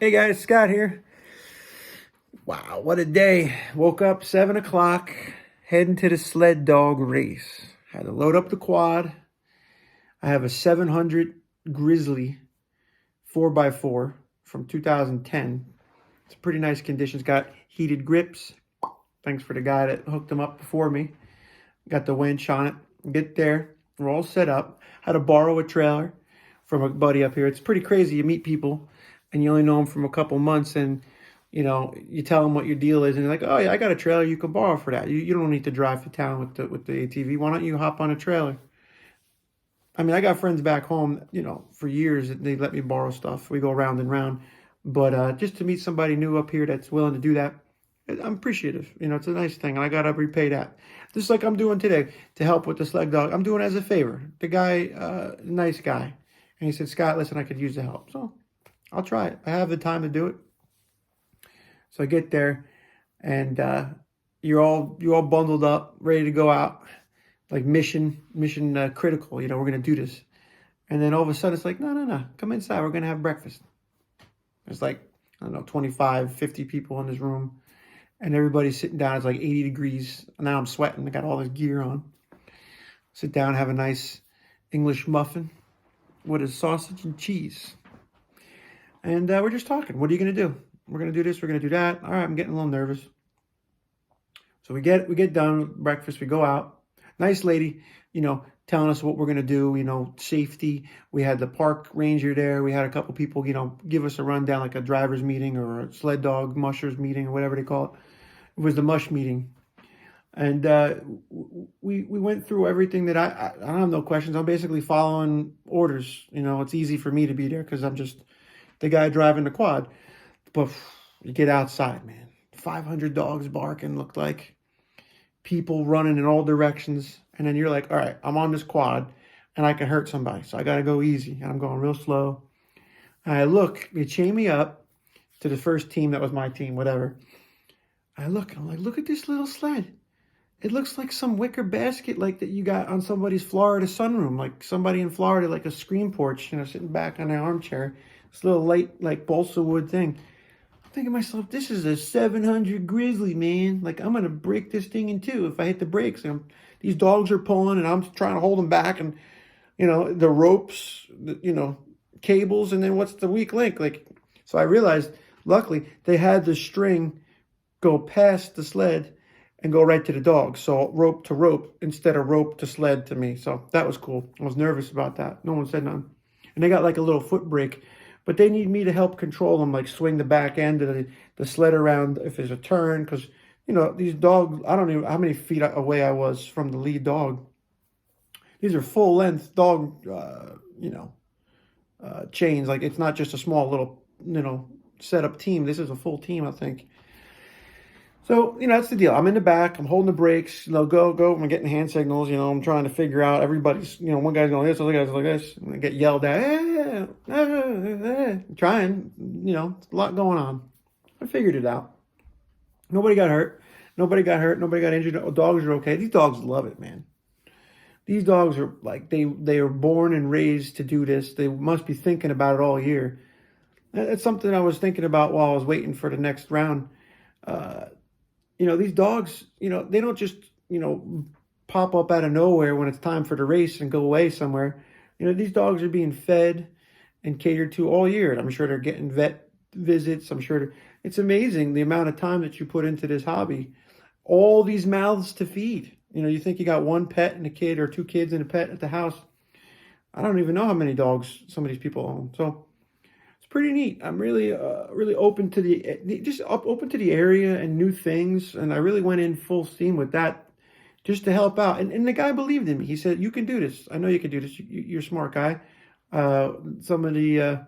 Hey guys, Scott here. Wow, what a day. Woke up 7 o'clock, heading to the sled dog race. Had to load up the quad. I have a 700 Grizzly 4x4 from 2010. It's pretty nice condition. It's got heated grips. Thanks for the guy that hooked them up before me. Got the winch on it. Get there. We're all set up. Had to borrow a trailer from a buddy up here. It's pretty crazy. You meet people and you only know them from a couple months, and you tell them what your deal is, and they're like, "Oh yeah, I got a trailer you can borrow for that. You don't need to drive to town with the ATV. Why don't you hop on a trailer?" I mean, I got friends back home, for years that they let me borrow stuff. We go round and round, but just to meet somebody new up here that's willing to do that, I'm appreciative. It's a nice thing, and I gotta repay that. Just like I'm doing today to help with the sled dog. I'm doing it as a favor. The guy, nice guy, and he said, "Scott, listen, I could use the help, so I'll try it. I have the time to do it." So I get there, and you're all bundled up, ready to go out, like mission critical. We're gonna do this, and then all of a sudden it's like, no, no, no, come inside. We're gonna have breakfast. There's like, I don't know, 25, 50 people in this room, and everybody's sitting down. It's like 80 degrees. Now I'm sweating. I got all this gear on. Sit down, have a nice English muffin with a sausage and cheese. And we're just talking. What are you going to do? We're going to do this. We're going to do that. All right, I'm getting a little nervous. So we get done with breakfast. We go out. Nice lady, telling us what we're going to do, safety. We had the park ranger there. We had a couple people, give us a rundown, like a driver's meeting or a sled dog mushers meeting or whatever they call it. It was the mush meeting. And we went through everything that I don't have no questions. I'm basically following orders. It's easy for me to be there because I'm just the guy driving the quad. But you get outside, man. 500 dogs barking, looked like people running in all directions. And then you're like, all right, I'm on this quad and I can hurt somebody. So I got to go easy. And I'm going real slow. And I look, they chain me up to the first team. That was my team, whatever. I look, and I'm like, look at this little sled. It looks like some wicker basket like that you got on somebody's Florida sunroom, like somebody in Florida, like a screen porch, sitting back on their armchair. This little light, like balsa wood thing. I'm thinking to myself, this is a 700 Grizzly, man. Like, I'm going to break this thing in two if I hit the brakes. These dogs are pulling, and I'm trying to hold them back. And, the ropes, cables, and then what's the weak link? So I realized, luckily, they had the string go past the sled and go right to the dog. So rope to rope instead of rope to sled to me. So that was cool. I was nervous about that. No one said nothing. And they got like a little foot brake, but they need me to help control them, like swing the back end of the sled around if there's a turn. Because, these dogs, I don't know how many feet away I was from the lead dog. These are full length dog, chains. Like, it's not just a small little, set up team. This is a full team, I think. So, that's the deal. I'm in the back. I'm holding the brakes. Go. I'm getting hand signals. I'm trying to figure out everybody's, one guy's going this, other guy's like this. And I get yelled at. Trying, a lot going on. I figured it out. Nobody got hurt. Nobody got injured. Dogs are okay. These dogs love it, man. These dogs are like, they are born and raised to do this. They must be thinking about it all year. That's something I was thinking about while I was waiting for the next round. These dogs, they don't just, pop up out of nowhere when it's time for the race and go away somewhere. These dogs are being fed and catered to all year. And I'm sure they're getting vet visits. I'm sure it's amazing the amount of time that you put into this hobby. All these mouths to feed. You think you got one pet and a kid or two kids and a pet at the house. I don't even know how many dogs some of these people own. So pretty neat. I'm really open to open to the area and new things, and I really went in full steam with that just to help out. And the guy believed in me. He said, "You can do this. I know you can do this. You're a smart guy." Some of the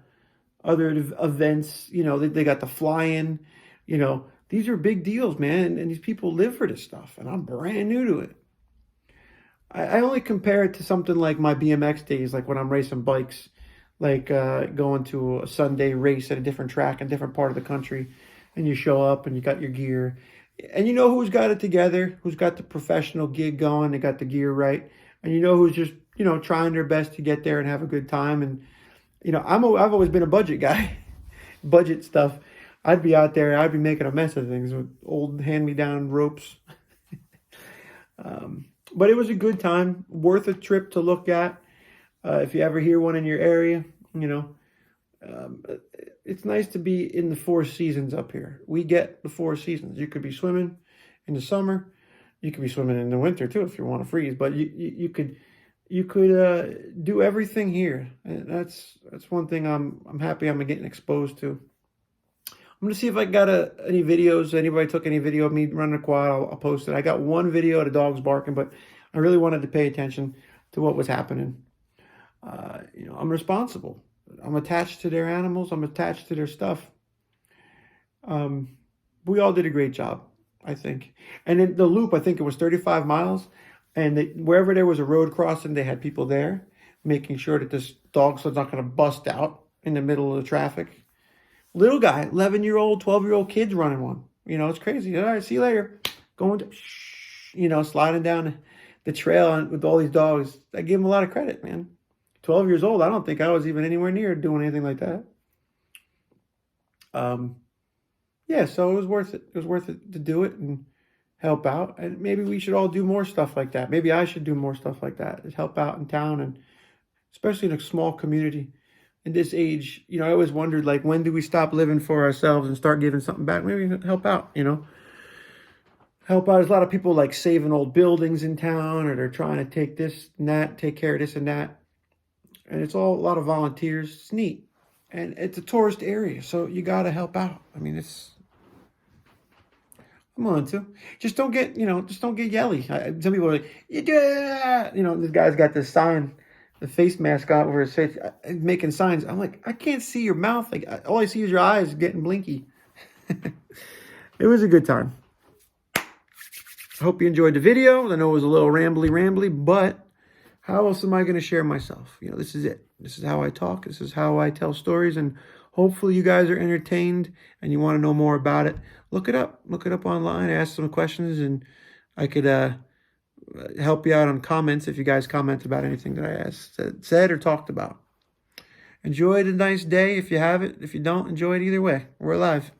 other events, they got the fly-in. These are big deals, man, and these people live for this stuff, and I'm brand new to it. I only compare it to something like my BMX days, like when I'm racing bikes. Like going to a Sunday race at a different track in a different part of the country, and you show up and you got your gear, and who's got it together, who's got the professional gig going, they got the gear right, and who's just trying their best to get there and have a good time. And I've always been a budget guy. budget stuff, I'd be out there, I'd be making a mess of things with old hand-me-down ropes. But it was a good time, worth a trip to look at. If you ever hear one in your area, you know, it's nice to be in the four seasons up here. We get the four seasons. You could be swimming in the summer. You could be swimming in the winter too if you want to freeze. But you could do everything here. And that's one thing I'm happy I'm getting exposed to. I'm gonna see if I got any videos. Anybody took any video of me running a quad? I'll post it. I got one video of the dogs barking, but I really wanted to pay attention to what was happening. You know, I'm responsible. I'm attached to their animals. I'm attached to their stuff. We all did a great job, I think. And in the loop, I think it was 35 miles. And wherever there was a road crossing, they had people there making sure that this dog sled's not going to bust out in the middle of the traffic. Little guy, 11-year-old, 12-year-old kids running one. You know, it's crazy. All right, see you later. Going to, you know, sliding down the trail with all these dogs. I give him a lot of credit, man. 12 years old, I don't think I was even anywhere near doing anything like that. Yeah, so it was worth it. It was worth it to do it and help out. And maybe we should all do more stuff like that. Maybe I should do more stuff like that. Help out in town, and especially in a small community. In this age, you know, I always wondered, like, when do we stop living for ourselves and start giving something back? Maybe help out, you know. Help out. There's a lot of people, like, saving old buildings in town, or they're trying to take this and that, take care of this and that. And it's all a lot of volunteers. It's neat. And it's a tourist area, so you got to help out. I mean, I'm on to. Just don't get, you know, just don't get yelly. Some people are like, yeah, you know, this guy's got this sign, the face mask on over his face, making signs. I'm like, I can't see your mouth. Like, all I see is your eyes getting blinky. It was a good time. I hope you enjoyed the video. I know it was a little rambly, but how else am I going to share myself? You know, this is it. This is how I talk. This is how I tell stories. And hopefully you guys are entertained and you want to know more about it. Look it up. Look it up online. Ask some questions, and I could help you out on comments if you guys comment about anything that I asked, said or talked about. Enjoy the nice day if you have it. If you don't, enjoy it either way. We're alive.